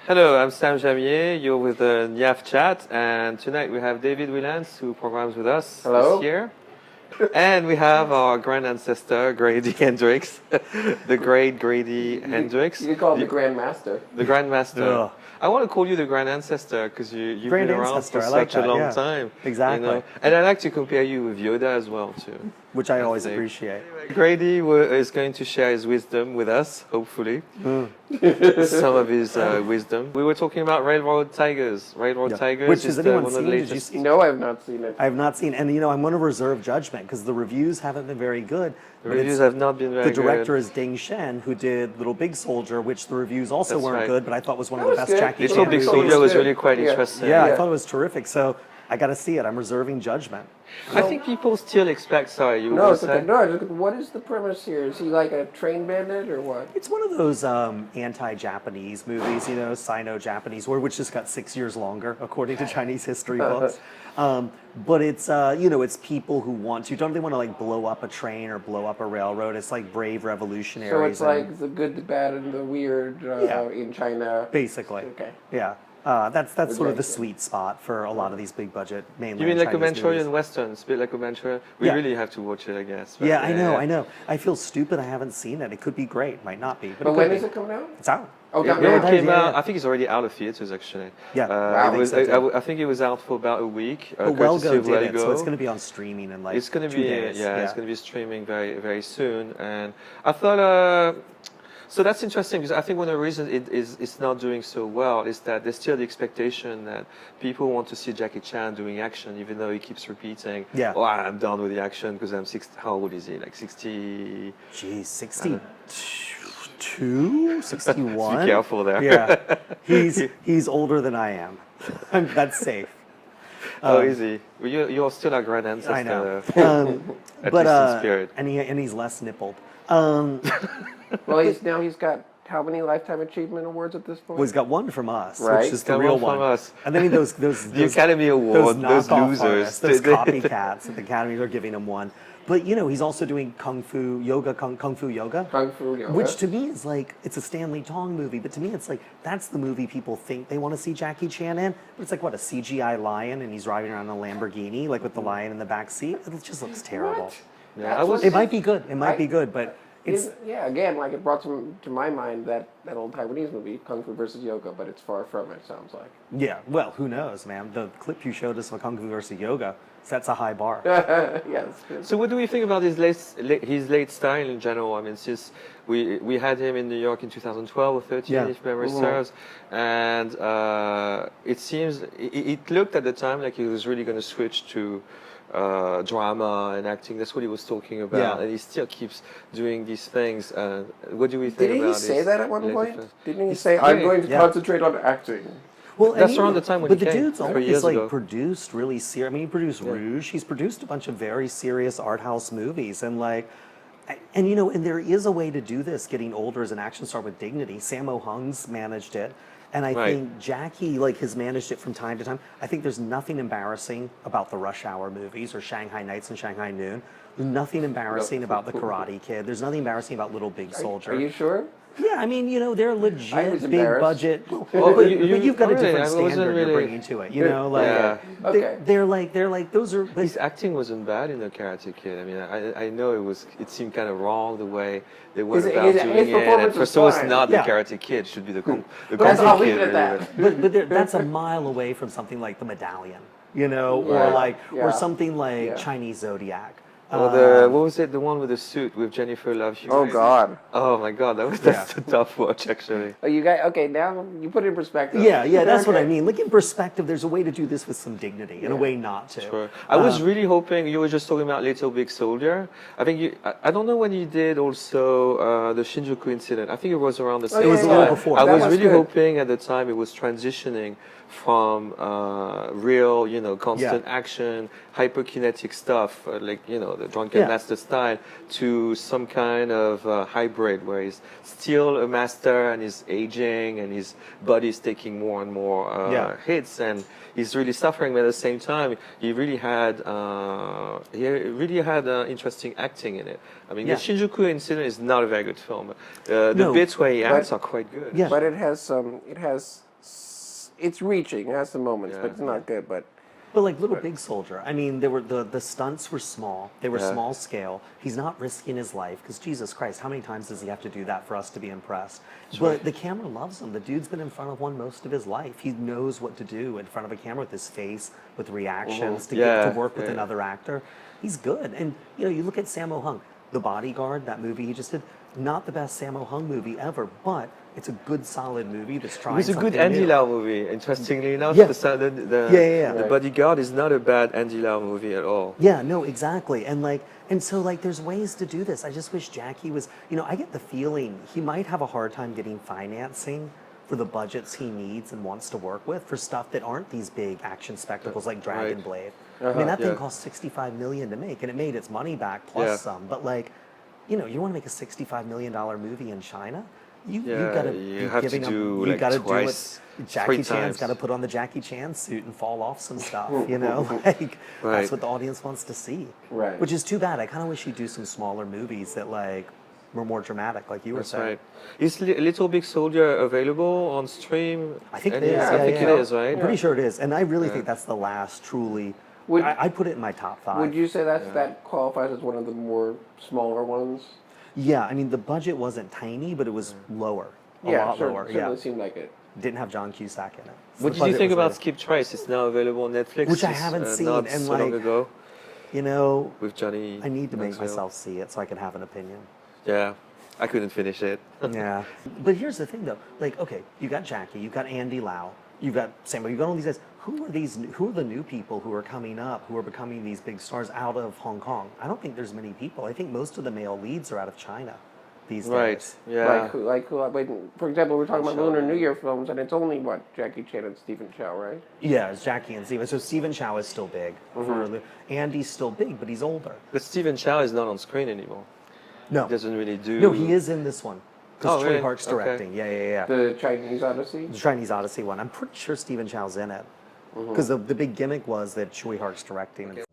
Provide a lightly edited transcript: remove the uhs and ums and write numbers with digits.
Hello, I'm Sam Jamier. You're with the NYAFF Chat, and tonight we have David Willans, who programs with us Hello. this year. And we have our grand ancestor, Grady Hendrix, the great Grady Hendrix. You call him the Grand Master. The Grandmaster. Ugh. I want to call you the Grand Ancestor because you've Grand been around Ancestor, for I like such a that, long yeah. time. Exactly. And I like to compare you with Yoda as well, too. Which I always Fantastic. appreciate. Grady is going to share his wisdom with us, hopefully. Some of his wisdom. We were talking about Railroad Tigers. Railroad Yeah. Tigers Which has anyone one of seen? the Did you latest. see? No, I have not seen it. I have not seen, and I'm going to reserve judgment because the reviews haven't been very good. The but reviews it's- have not been very The director good. is Ding Shen, who did Little Big Soldier, which the reviews also That's weren't right. good, but I thought was one of That the was best good. Jackie Little Chan Big movies. Soldier was good. really quite Yeah. interesting. Yeah, I Yeah. thought it was terrific. So I got to see it. I'm reserving judgment. I think people still expect. Sorry, you were No, going it's to okay. say? No, what is the premise here? Is he like a train bandit or what? It's one of those anti-Japanese movies, Sino-Japanese, which just got 6 years longer, according to Chinese history books. But it's, it's people who want to, don't they want to like blow up a train or blow up a railroad? It's like brave revolutionaries. So it's and- like the good, the bad, and the weird Yeah. in China. Basically. Okay. Yeah. That's sort of the Okay. sweet spot for a lot of these big budget mainland You mean like a Chinese Manchurian movies. Westerns, a bit like a Manchurian? We Yeah. really have to watch it, I guess. But Yeah, I know. I feel stupid I haven't seen it. It could be great. Might not be. But, But it when could is be. it coming out? It's out. Oh, Yeah, yeah. it came yeah, out. yeah. I think it's already out of theaters, actually. Yeah. Wow. It was, I think so, too. I think it was out for about a week. But courtesy Wellgo of did it, so Wellgo. it's going to be on streaming in like It's going to 2 be days. it's going to be streaming very very soon, and I thought so that's interesting because I think one of the reasons it's not doing so well is that there's still the expectation that people want to see Jackie Chan doing action, even though he keeps repeating, Yeah. "Oh, I'm done with the action because I'm 60." How old is he? Like 60? Geez, 62, 61. Be careful there. Yeah, he's older than I am. That's safe. Oh, is he? Well, you're still a grand ancestor. I know. At But least in spirit. and he's less nippled. Well, he's got how many Lifetime Achievement Awards at this point? Well, he's got one from us, Right. which is the Got real one from one. us. And then those The Academy Award, those knockoff losers. artists, those copycats at the Academy are giving him one. But he's also doing kung fu yoga. Kung Fu Yoga. Which to me is like, it's a Stanley Tong movie, but to me it's like, that's the movie people think they want to see Jackie Chan in. But it's like, what, a CGI lion and he's driving around in a Lamborghini, like with the lion in the back seat? It just looks terrible. What? Yeah, That's I was- what It might be good. It might be good, but it's, Yeah, again, like it brought to my mind that old Taiwanese movie, Kung Fu versus Yoga, but it's far from it, sounds like. yeah, well, who knows, man? The clip you showed us of Kung Fu versus Yoga sets a high bar. Yeah, that's good. So what do we think about his late style in general? I mean, since we had him in New York in 2012 or 13, Yeah. if memory serves, and it seems it looked at the time like he was really going to switch to drama and acting. That's what he was talking about, Yeah. and he still keeps doing these things. What do we think Didn't about he say his that at one later point? films? Didn't he say, I'm going to yeah. concentrate on acting? Well, That's around the time when but he the came, dude's 3 always years like ago. produced really serious. I mean, he produced Rouge. He's produced a bunch of very serious art house movies, and and there is a way to do this. Getting older as an action star with dignity. Sammo Hung's managed it, and I Right. think Jackie has managed it from time to time. I think there's nothing embarrassing about the Rush Hour movies or Shanghai Nights and Shanghai Noon. There's nothing embarrassing about the Karate Kid. There's nothing embarrassing about Little Big Soldier. Are you sure? Yeah, I mean, they're I legit was big embarrassed. budget. Well, but you- you've got a really, different I wasn't standard you're really- bringing to it. Yeah. Okay. they're like those are. But His acting wasn't bad in the Karate Kid. I mean, I know it seemed kind of wrong the way they went His- about his doing it. performance And was first of all, it's fine. not Yeah. the Karate Kid. It should be the Kung That's Fu all, Kid. leave it at really. that. that's a mile away from something like The Medallion, Yeah, or something like yeah. Chinese Zodiac. Or the what was it? The one with the suit with Jennifer Love Hewitt. Oh, God. Oh my God, that's a tough watch actually. Oh, you guys, okay, now you put it in perspective. Yeah, that's what I Okay. mean. Like in perspective, there's a way to do this with some dignity, and a way not to. Sure. I was really hoping you were just talking about Little Big Soldier. I think I don't know when you did also the Shinjuku incident. I think it was around the same It was a time. little before. I That was was really good. hoping at the time it was transitioning from real, constant action, hyperkinetic stuff, the Drunken Yeah. Master style, to some kind of hybrid where he's still a master and he's aging and his body's taking more and more hits and he's really suffering. But at the same time, he really had interesting acting in it. I mean, Yeah. the Shinjuku incident is not a very good film. The No, bits where he acts but- are quite good. Yeah. But it has it's reaching. It has some moments, Yeah. but it's not good. But like Little Big Soldier, I mean, the stunts were small. They were small scale. He's not risking his life because Jesus Christ, how many times does he have to do that for us to be impressed? But the camera loves him. The dude's been in front of one most of his life. He knows what to do in front of a camera with his face, with reactions, to get to work with another actor. He's good. And you know, you look at Sammo Hung, The Bodyguard, that movie he just did. Not the best Sammo Hung movie ever, but it's a good, solid movie that's trying. It was a good Andy Lau movie, interestingly enough. Yeah. The Bodyguard is not a bad Andy Lau movie at all. Yeah, no, exactly. And so like there's ways to do this. I just wish Jackie was, you know, I get the feeling he might have a hard time getting financing for the budgets he needs and wants to work with for stuff that aren't these big action spectacles like Dragon Blade. I mean, that thing cost $65 million to make and it made its money back plus some. But like, you know, you want to make a $65 million movie in China? You got to be giving them. You got to do it. Jackie Chan's got to put on the Jackie Chan suit and fall off some stuff. You know, like that's what the audience wants to see. Right. Which is too bad. I kind of wish he'd do some smaller movies that like were more dramatic, like you were saying. Right. Is Little Big Soldier available on stream? I think it is. I think it is, right? I'm pretty sure it is, and I really think that's the last truly. I put it in my top 5. Would you say that qualifies as one of the more smaller ones? Yeah, I mean the budget wasn't tiny, but it was lower. A lot lower. Certainly seemed like it. Didn't have John Cusack in it. So What did you think about Skip Trace? It's now available on Netflix. Which I haven't seen, not and so like, long ago. You know, with Johnny. I need to make Knoxville. myself see it so I can have an opinion. Yeah, I couldn't finish it. Yeah, but here's the thing though. Like, okay, you got Jackie, you got Andy Lau, you got Samuel, you got all these guys. Who are the new people who are coming up, who are becoming these big stars out of Hong Kong? I don't think there's many people. I think most of the male leads are out of China these days. Right. Yeah. Like who? For example, we're talking about Lunar New Year films, and it's only Jackie Chan and Stephen Chow, right? Yeah, it's Jackie and Stephen. So Stephen Chow is still big. Andy's still big, but he's older. But Stephen Chow is not on screen anymore. No, He doesn't really do. no, he is in this one. Because Choi really? Hart's directing. Yeah. The Chinese Odyssey. The Chinese Odyssey one. I'm pretty sure Stephen Chow's in it. Because the big gimmick was that Choi Hart's directing.